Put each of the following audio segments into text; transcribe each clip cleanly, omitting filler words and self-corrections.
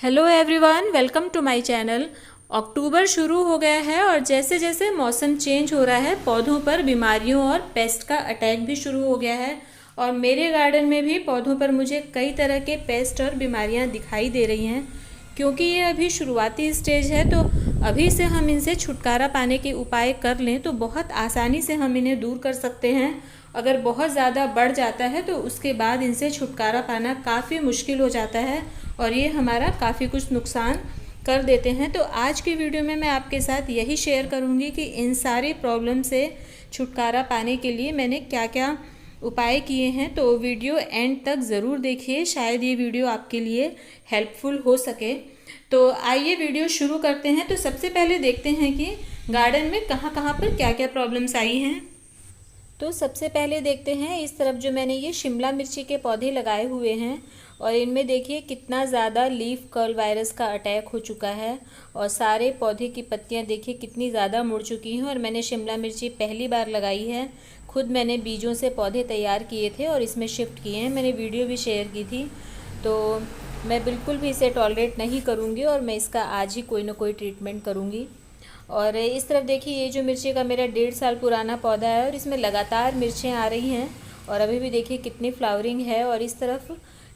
Hello everyone, welcome to my channel. अक्टूबर शुरू हो गया है और जैसे जैसे मौसम चेंज हो रहा है पौधों पर बीमारियों और पेस्ट का अटैक भी शुरू हो गया है। और मेरे गार्डन में भी पौधों पर मुझे कई तरह के पेस्ट और बीमारियां दिखाई दे रही हैं। क्योंकि ये अभी शुरुआती स्टेज है तो अभी से हम इनसे छुटकारा पाने के उपाय कर लें तो बहुत आसानी से हम इन्हें दूर कर सकते हैं। अगर बहुत ज़्यादा बढ़ जाता है तो उसके बाद इनसे छुटकारा पाना काफ़ी मुश्किल हो जाता है और ये हमारा काफ़ी कुछ नुकसान कर देते हैं। तो आज की वीडियो में मैं आपके साथ यही शेयर करूंगी कि इन सारी प्रॉब्लम से छुटकारा पाने के लिए मैंने क्या क्या उपाय किए हैं। तो वीडियो एंड तक ज़रूर देखिए, शायद ये वीडियो आपके लिए हेल्पफुल हो सके। तो आइए वीडियो शुरू करते हैं। तो सबसे पहले देखते हैं कि गार्डन में कहाँ कहाँ पर क्या क्या प्रॉब्लम्स आई हैं। तो सबसे पहले देखते हैं इस तरफ जो मैंने ये शिमला मिर्ची के पौधे लगाए हुए हैं और इनमें देखिए कितना ज़्यादा लीफ कर्ल वायरस का अटैक हो चुका है और सारे पौधे की पत्तियां देखिए कितनी ज़्यादा मुड़ चुकी हैं। और मैंने शिमला मिर्ची पहली बार लगाई है, खुद मैंने बीजों से पौधे तैयार किए थे और इसमें शिफ्ट किए हैं। मैंने वीडियो भी शेयर की थी। तो मैं बिल्कुल भी इसे टॉलरेट नहीं करूँगी और मैं इसका आज ही कोई ना कोई ट्रीटमेंट करूँगी। और इस तरफ देखिए ये जो मिर्ची का मेरा 1.5 साल पुराना पौधा है और इसमें लगातार मिर्चें आ रही हैं और अभी भी देखिए कितनी फ्लावरिंग है। और इस तरफ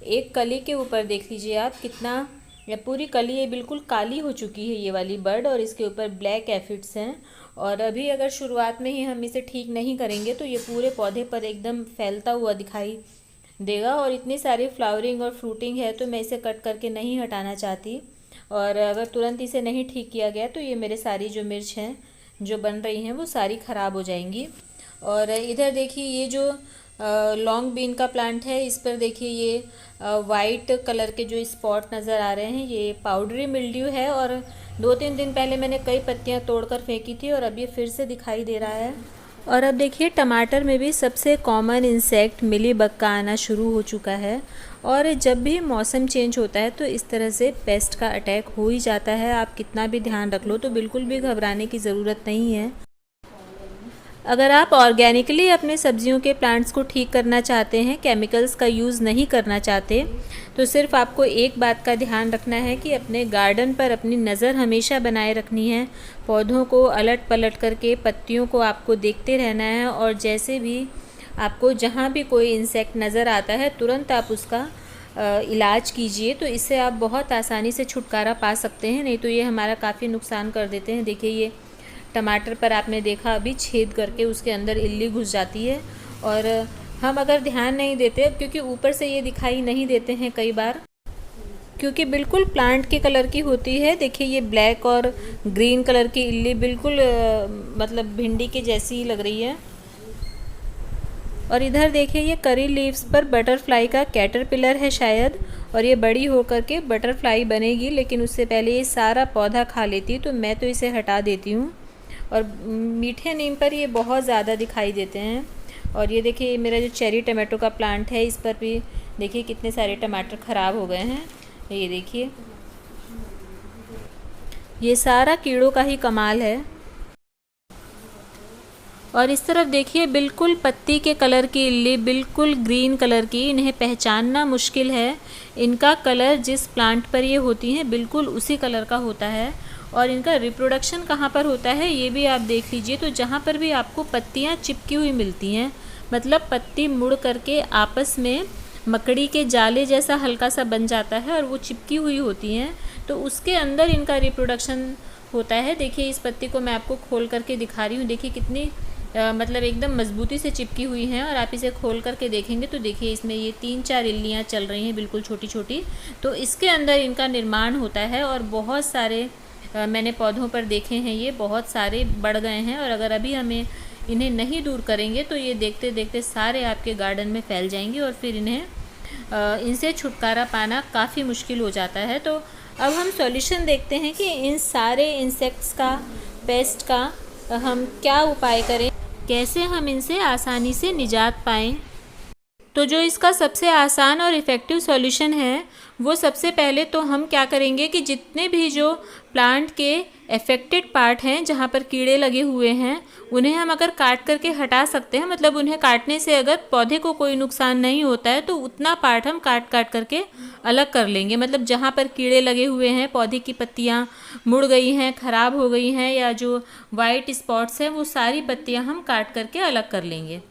एक कली के ऊपर देख लीजिए आप कितना, या पूरी कली ये बिल्कुल काली हो चुकी है ये वाली बर्ड, और इसके ऊपर ब्लैक एफिड्स हैं। और अभी अगर शुरुआत में ही हम इसे ठीक नहीं करेंगे तो ये पूरे पौधे पर एकदम फैलता हुआ दिखाई देगा। और इतनी सारी फ्लावरिंग और फ्रूटिंग है तो मैं इसे कट करके नहीं हटाना चाहती। और अगर तुरंत इसे नहीं ठीक किया गया तो ये मेरे सारी जो मिर्च हैं जो बन रही हैं वो सारी ख़राब हो जाएंगी। और इधर देखिए ये जो लॉन्ग बीन का प्लांट है, इस पर देखिए ये वाइट कलर के जो स्पॉट नज़र आ रहे हैं, ये पाउडरी मिल्ड्यू है। और 2-3 दिन पहले मैंने कई पत्तियां तोड़कर फेंकी थी और अब ये फिर से दिखाई दे रहा है। और अब देखिए टमाटर में भी सबसे कॉमन इंसेक्ट मिलीबग का आना शुरू हो चुका है। और जब भी मौसम चेंज होता है तो इस तरह से पेस्ट का अटैक हो ही जाता है। आप कितना भी ध्यान रख लो तो बिल्कुल भी घबराने की ज़रूरत नहीं है। अगर आप ऑर्गेनिकली अपने सब्जियों के प्लांट्स को ठीक करना चाहते हैं, केमिकल्स का यूज़ नहीं करना चाहते, तो सिर्फ आपको एक बात का ध्यान रखना है कि अपने गार्डन पर अपनी नज़र हमेशा बनाए रखनी है। पौधों को अलट पलट करके पत्तियों को आपको देखते रहना है और जैसे भी आपको जहाँ भी कोई इंसेक्ट नज़र आता है तुरंत आप उसका इलाज कीजिए। तो इससे आप बहुत आसानी से छुटकारा पा सकते हैं, नहीं तो ये हमारा काफ़ी नुकसान कर देते हैं। देखिए ये टमाटर पर आपने देखा अभी छेद करके उसके अंदर इल्ली घुस जाती है। और हम अगर ध्यान नहीं देते, क्योंकि ऊपर से ये दिखाई नहीं देते हैं कई बार, क्योंकि बिल्कुल प्लांट के कलर की होती है। देखिए ये ब्लैक और ग्रीन कलर की इल्ली बिल्कुल मतलब भिंडी के जैसी ही लग रही है। और इधर देखिए ये करी लीव्स पर बटरफ्लाई का कैटरपिलर है शायद, और ये बड़ी होकर के बटरफ्लाई बनेगी, लेकिन उससे पहले ये सारा पौधा खा लेती, तो मैं तो इसे हटा देती हूँ। और मीठे नीम पर ये बहुत ज़्यादा दिखाई देते हैं। और ये देखिए मेरा जो चेरी टमाटो का प्लांट है, इस पर भी देखिए कितने सारे टमाटर ख़राब हो गए हैं। ये देखिए ये सारा कीड़ों का ही कमाल है। और इस तरफ देखिए बिल्कुल पत्ती के कलर की इल्ली, बिल्कुल ग्रीन कलर की, इन्हें पहचानना मुश्किल है। इनका कलर जिस प्लांट पर ये होती हैं बिल्कुल उसी कलर का होता है। और इनका रिप्रोडक्शन कहाँ पर होता है ये भी आप देख लीजिए। तो जहाँ पर भी आपको पत्तियाँ चिपकी हुई मिलती हैं, मतलब पत्ती मुड़ करके आपस में मकड़ी के जाले जैसा हल्का सा बन जाता है और वो चिपकी हुई होती हैं, तो उसके अंदर इनका रिप्रोडक्शन होता है। देखिए इस पत्ती को मैं आपको खोल करके दिखा रही हूँ, देखिए कितनी मतलब एकदम मजबूती से चिपकी हुई हैं। और आप इसे खोल करके देखेंगे तो देखिए इसमें ये 3-4 इल्लियाँ चल रही हैं बिल्कुल छोटी छोटी। तो इसके अंदर इनका निर्माण होता है और बहुत सारे मैंने पौधों पर देखे हैं, ये बहुत सारे बढ़ गए हैं। और अगर अभी हमें इन्हें नहीं दूर करेंगे तो ये देखते देखते सारे आपके गार्डन में फैल जाएंगे और फिर इनसे छुटकारा पाना काफ़ी मुश्किल हो जाता है। तो अब हम सॉल्यूशन देखते हैं कि इन सारे इंसेक्ट्स का, पेस्ट का हम क्या उपाय करें, कैसे हम इनसे आसानी से निजात पाएँ। तो जो इसका सबसे आसान और इफ़ेक्टिव सॉल्यूशन है, वो सबसे पहले तो हम क्या करेंगे कि जितने भी जो प्लांट के अफेक्टेड पार्ट हैं, जहाँ पर कीड़े लगे हुए हैं, उन्हें हम अगर काट करके हटा सकते हैं, मतलब उन्हें काटने से अगर पौधे को कोई नुकसान नहीं होता है, तो उतना पार्ट हम काट काट करके अलग कर लेंगे। मतलब जहाँ पर कीड़े लगे हुए हैं, पौधे की पत्तियाँ मुड़ गई हैं, ख़राब हो गई हैं, या जो वाइट स्पॉट्स हैं, वो सारी पत्तियाँ हम काट करके अलग कर लेंगे।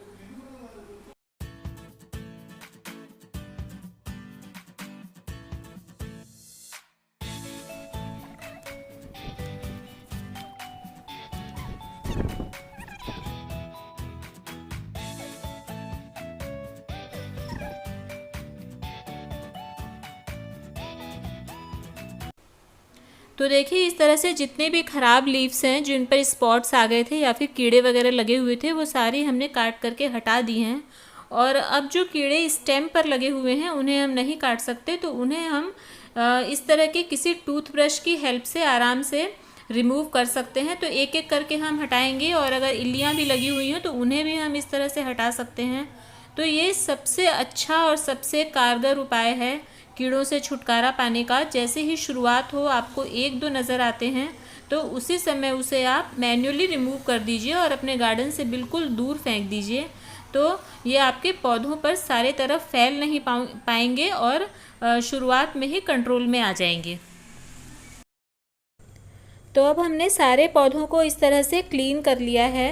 तो देखिए इस तरह से जितने भी ख़राब लीव्स हैं, जिन पर स्पॉट्स आ गए थे या फिर कीड़े वगैरह लगे हुए थे, वो सारी हमने काट करके हटा दी हैं। और अब जो कीड़े स्टेम पर लगे हुए हैं, उन्हें हम नहीं काट सकते, तो उन्हें हम इस तरह के किसी टूथब्रश की हेल्प से आराम से रिमूव कर सकते हैं। तो एक एक करके हम हटाएंगे, और अगर इल्लियाँ भी लगी हुई हैं तो उन्हें भी हम इस तरह से हटा सकते हैं। तो ये सबसे अच्छा और सबसे कारगर उपाय है कीड़ों से छुटकारा पाने का। जैसे ही शुरुआत हो, आपको एक दो नज़र आते हैं, तो उसी समय उसे आप मैन्युअली रिमूव कर दीजिए और अपने गार्डन से बिल्कुल दूर फेंक दीजिए। तो ये आपके पौधों पर सारे तरफ फैल नहीं पाएंगे और शुरुआत में ही कंट्रोल में आ जाएंगे। तो अब हमने सारे पौधों को इस तरह से क्लीन कर लिया है,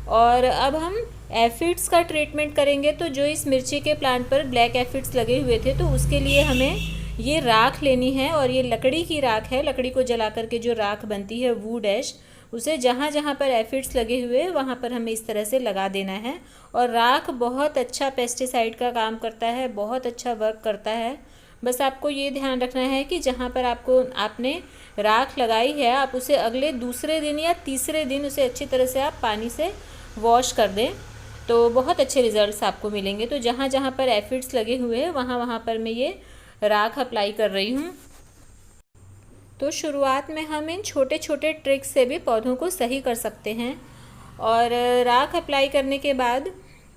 और अब हम एफिड्स का ट्रीटमेंट करेंगे। तो जो इस मिर्ची के प्लांट पर ब्लैक एफिड्स लगे हुए थे, तो उसके लिए हमें ये राख लेनी है, और ये लकड़ी की राख है। लकड़ी को जला करके जो राख बनती है, वुड ऐश, उसे जहाँ जहाँ पर एफिड्स लगे हुए हैं वहाँ पर हमें इस तरह से लगा देना है। और राख बहुत अच्छा पेस्टिसाइड का काम करता है, बहुत अच्छा वर्क करता है। बस आपको ये ध्यान रखना है कि जहाँ पर आपने राख लगाई है, आप उसे अगले दूसरे दिन या तीसरे दिन उसे अच्छी तरह से आप पानी से वॉश कर दें, तो बहुत अच्छे रिजल्ट्स आपको मिलेंगे। तो जहाँ जहाँ पर एफिड्स लगे हुए हैं, वहाँ वहाँ पर मैं ये राख अप्लाई कर रही हूँ। तो शुरुआत में हम इन छोटे छोटे ट्रिक्स से भी पौधों को सही कर सकते हैं। और राख अप्लाई करने के बाद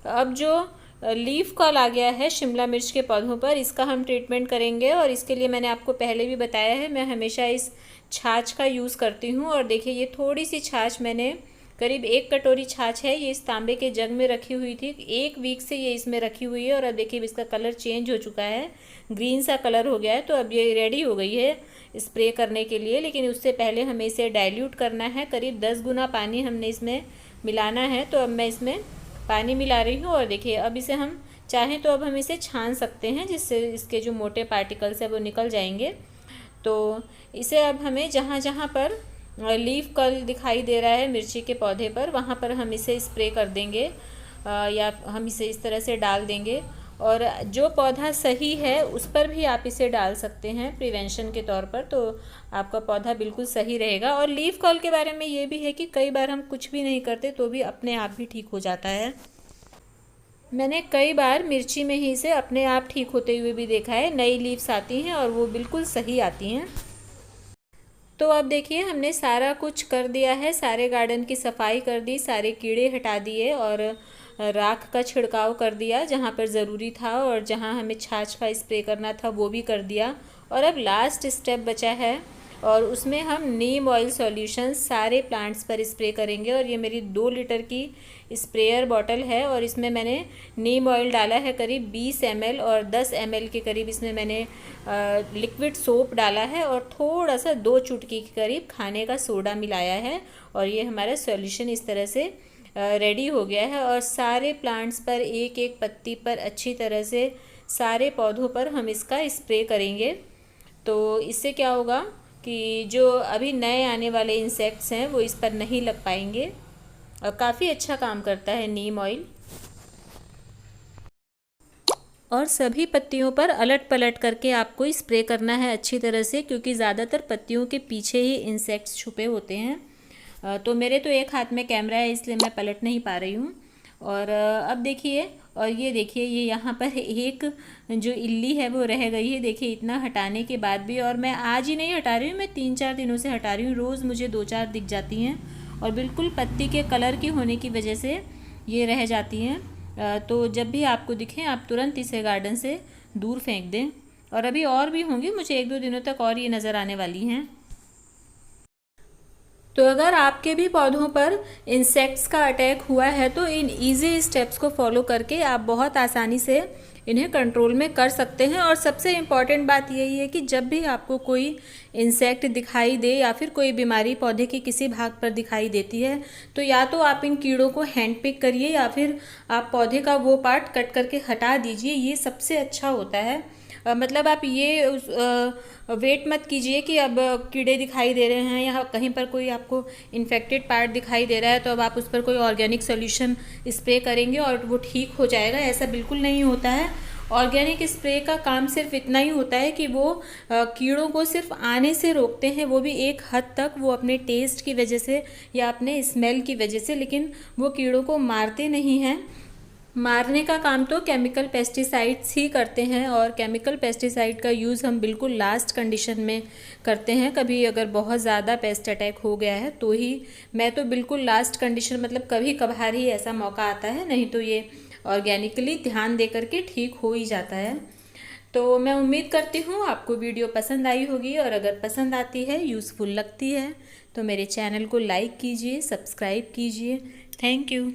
अब जो लीफ कॉल आ गया है शिमला मिर्च के पौधों पर, इसका हम ट्रीटमेंट करेंगे। और इसके लिए मैंने आपको पहले भी बताया है, मैं हमेशा इस छाछ का यूज़ करती हूँ। और देखिए ये थोड़ी सी छाछ, मैंने करीब 1 कटोरी छाछ है, ये इस तांबे के जग में रखी हुई थी। 1 वीक से ये इसमें रखी हुई है, और अब देखिए इसका कलर चेंज हो चुका है, ग्रीन सा कलर हो गया है। तो अब ये रेडी हो गई है स्प्रे करने के लिए। लेकिन उससे पहले हमें इसे डाइल्यूट करना है, करीब 10 गुना पानी हमने इसमें मिलाना है। तो अब मैं इसमें पानी मिला रही हूँ, और देखिए अब इसे हम चाहें तो अब हम इसे छान सकते हैं, जिससे इसके जो मोटे पार्टिकल्स हैं वो निकल जाएंगे। तो इसे अब हमें जहाँ जहाँ पर लीफ कर्ल दिखाई दे रहा है मिर्ची के पौधे पर, वहाँ पर हम इसे स्प्रे कर देंगे, या हम इसे इस तरह से डाल देंगे। और जो पौधा सही है उस पर भी आप इसे डाल सकते हैं प्रिवेंशन के तौर पर, तो आपका पौधा बिल्कुल सही रहेगा। और लीफ कर्ल के बारे में ये भी है कि कई बार हम कुछ भी नहीं करते तो भी अपने आप भी ठीक हो जाता है। मैंने कई बार मिर्ची में ही इसे अपने आप ठीक होते हुए भी देखा है, नई लीव्स आती हैं और वो बिल्कुल सही आती हैं। तो अब देखिए हमने सारा कुछ कर दिया है, सारे गार्डन की सफाई कर दी, सारे कीड़े हटा दिए, और राख का छिड़काव कर दिया जहाँ पर ज़रूरी था, और जहाँ हमें छाछ का स्प्रे करना था वो भी कर दिया। और अब लास्ट स्टेप बचा है, और उसमें हम नीम ऑयल सॉल्यूशन सारे प्लांट्स पर स्प्रे करेंगे। और ये मेरी 2 लीटर की स्प्रेयर बॉटल है, और इसमें मैंने नीम ऑयल डाला है करीब 20 ml, और 10 ml के करीब इसमें मैंने लिक्विड सोप डाला है, और थोड़ा सा 2 चुटकी के करीब खाने का सोडा मिलाया है। और ये हमारा सॉल्यूशन इस तरह से रेडी हो गया है। और सारे प्लांट्स पर एक एक पत्ती पर अच्छी तरह से सारे पौधों पर हम इसका स्प्रे करेंगे। तो इससे क्या होगा कि जो अभी नए आने वाले इंसेक्ट्स हैं वो इस पर नहीं लग पाएंगे, और काफ़ी अच्छा काम करता है नीम ऑयल। और सभी पत्तियों पर अलट पलट करके आपको स्प्रे करना है अच्छी तरह से, क्योंकि ज़्यादातर पत्तियों के पीछे ही इंसेक्ट्स छुपे होते हैं। तो मेरे तो एक हाथ में कैमरा है, इसलिए मैं पलट नहीं पा रही हूँ। और अब देखिए, और ये देखिए ये यहाँ पर एक जो इल्ली है वो रह गई है, देखिए इतना हटाने के बाद भी। और मैं आज ही नहीं हटा रही हूँ, मैं 3-4 दिनों से हटा रही हूँ, रोज़ मुझे 2-4 दिख जाती हैं, और बिल्कुल पत्ती के कलर की होने की वजह से ये रह जाती हैं। तो जब भी आपको दिखें आप तुरंत इसे गार्डन से दूर फेंक दें। और अभी और भी होंगी, मुझे 1-2 दिनों तक और ये नज़र आने वाली हैं। तो अगर आपके भी पौधों पर इंसेक्ट्स का अटैक हुआ है तो इन इजी स्टेप्स को फॉलो करके आप बहुत आसानी से इन्हें कंट्रोल में कर सकते हैं। और सबसे इम्पॉर्टेंट बात यही है कि जब भी आपको कोई इंसेक्ट दिखाई दे या फिर कोई बीमारी पौधे के किसी भाग पर दिखाई देती है तो या तो आप इन कीड़ों को हैंड पिक करिए या फिर आप पौधे का वो पार्ट कट करके हटा दीजिए। ये सबसे अच्छा होता है। मतलब आप ये वेट मत कीजिए कि अब कीड़े दिखाई दे रहे हैं या कहीं पर कोई आपको इन्फेक्टेड पार्ट दिखाई दे रहा है तो अब आप उस पर कोई ऑर्गेनिक सॉल्यूशन स्प्रे करेंगे और वो ठीक हो जाएगा। ऐसा बिल्कुल नहीं होता है। ऑर्गेनिक स्प्रे का काम सिर्फ इतना ही होता है कि वो कीड़ों को सिर्फ आने से रोकते हैं, वो भी एक हद तक, वो अपने टेस्ट की वजह से या अपने स्मेल की वजह से, लेकिन वो कीड़ों को मारते नहीं हैं। मारने का काम तो केमिकल पेस्टिसाइड्स ही करते हैं और केमिकल पेस्टिसाइड का यूज़ हम बिल्कुल लास्ट कंडीशन में करते हैं। कभी अगर बहुत ज़्यादा पेस्ट अटैक हो गया है तो ही, मैं तो बिल्कुल लास्ट कंडीशन, मतलब कभी कभार ही ऐसा मौका आता है, नहीं तो ये ऑर्गेनिकली ध्यान दे करके ठीक हो ही जाता है। तो मैं उम्मीद करती हूँ आपको वीडियो पसंद आई होगी और अगर पसंद आती है, यूज़फुल लगती है तो मेरे चैनल को लाइक कीजिए, सब्सक्राइब कीजिए। Thank you.